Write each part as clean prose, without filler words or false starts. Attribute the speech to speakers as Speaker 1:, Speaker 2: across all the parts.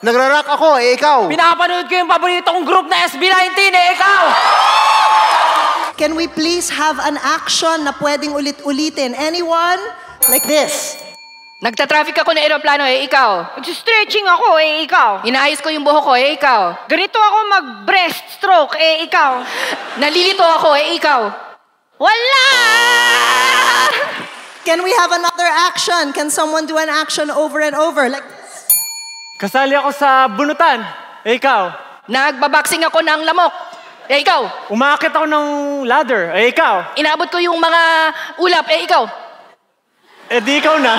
Speaker 1: Nagra-rock ako, eh ikaw.
Speaker 2: Pinapanood ko yung paboritong group na SB19, eh ikaw.
Speaker 3: Can we please have an action na pwedeng ulit-ulitin? Anyone? Like this.
Speaker 4: Nagta-traffic ako ng eroplano, eh ikaw.
Speaker 5: Nag-stretching ako, eh ikaw.
Speaker 4: Inaayos ko yung buhok ko, eh ikaw.
Speaker 5: Ganito ako mag-breaststroke, eh ikaw.
Speaker 4: Nalilito ako, eh ikaw.
Speaker 5: Wala!
Speaker 3: Can we have another action? Can someone do an action over and over? Like this.
Speaker 2: Kasali ako sa bunutan, eh ikaw.
Speaker 4: Nagbaboxing ako ng lamok, eh ikaw.
Speaker 2: Umakit ako ng ladder, eh ikaw.
Speaker 4: Inaabot ko yung mga ulap, eh ikaw.
Speaker 2: Eh di ikaw na.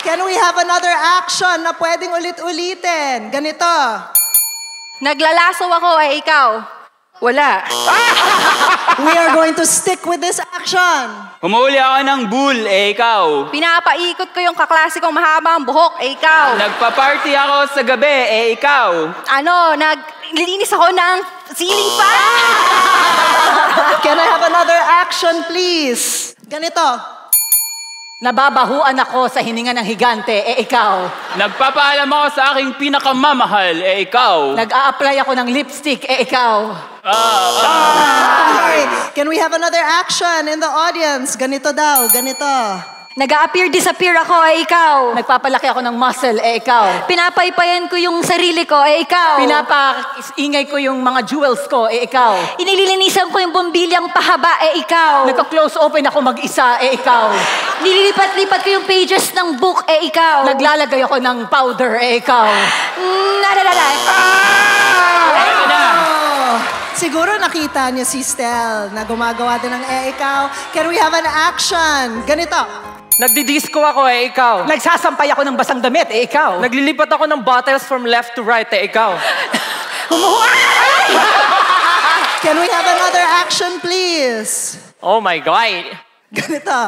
Speaker 3: Can we have another action na pwedeng ulit-ulitin? Ganito.
Speaker 4: Naglalaso ako, eh ikaw. Wala.
Speaker 3: We are going to stick with this action.
Speaker 6: Humuli ako ng bull, eh ikaw.
Speaker 4: Pinapaikot ko yung kaklasikong mahabang buhok, eh ikaw.
Speaker 6: Nagpa-party ako sa gabi, eh ikaw.
Speaker 4: Naglilinis ako ng ceiling fan.
Speaker 3: Can I have another action, please? Ganito.
Speaker 7: Nababahuan ako sa hininga ng higante, eh ikaw.
Speaker 6: Nagpapaalam ako sa aking pinakamamahal, eh ikaw.
Speaker 7: Nag-a-apply ako ng lipstick, eh ikaw.
Speaker 3: Okay. Can we have another action in the audience? Ganito daw, ganito.
Speaker 4: Nag-a-appear-disappear ako, eh ikaw.
Speaker 7: Nagpapalaki ako ng muscle, eh ikaw.
Speaker 4: Pinapaypayan ko yung sarili ko, eh ikaw.
Speaker 7: Pinapaingay ko yung mga jewels ko, eh ikaw.
Speaker 4: Inililinisan ko yung bumbilyang pahaba, eh ikaw.
Speaker 7: Nagka-close open ako mag-isa, eh ikaw.
Speaker 4: Nililipat-lipat ko yung pages ng book, eh ikaw.
Speaker 7: Naglalagay ako ng powder, eh ikaw.
Speaker 3: Siguro nakita niyo si Stel na gumagawa din ng ikaw. Can we have an action? Ganito.
Speaker 2: Nagdi-disco ako, eh ikaw.
Speaker 7: Nagsasampay ako ng basang damit, eh ikaw.
Speaker 2: Naglilipat ako ng bottles from left to right, eh ikaw.
Speaker 3: Can we have another action, please?
Speaker 2: Oh my God.
Speaker 3: Ganito.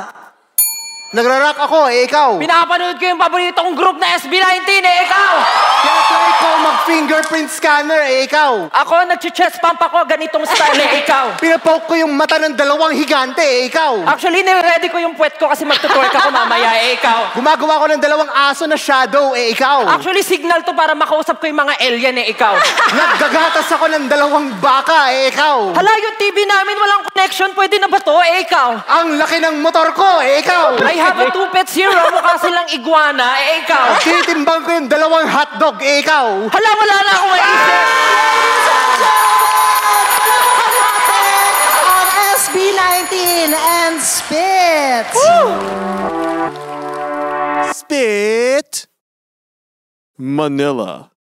Speaker 1: Nagra-rock ako, eh ikaw.
Speaker 2: Pinapanood ko yung paboritong group na SB19, eh ikaw.
Speaker 1: Kaya ko mag-fingerprint scanner, eh ikaw.
Speaker 2: Ako, nag-chest pump ako, ganitong style, eh ikaw.
Speaker 1: Pinapoke ko yung mata ng dalawang higante, eh ikaw.
Speaker 2: Actually, nire-ready ko yung puwet ko kasi magtutork ako mamaya, eh ikaw.
Speaker 1: Gumagawa ko ng dalawang aso na shadow, eh ikaw.
Speaker 2: Actually, signal to para makausap ko yung mga alien, eh ikaw.
Speaker 1: Naggagatas ako ng dalawang baka, eh ikaw.
Speaker 2: Hala, yung TV namin walang connection, pwede na ba to, eh ikaw?
Speaker 1: Ang laki ng motor ko, eh ikaw.
Speaker 2: I have a two pets here, mukha silang iguana, eh ikaw.
Speaker 1: Titimbang ko yung dalawang hotdog, eh ikaw.
Speaker 2: Hala, wala na akong maisip.
Speaker 3: Ang SB19 and Spit.
Speaker 8: Spit Manila.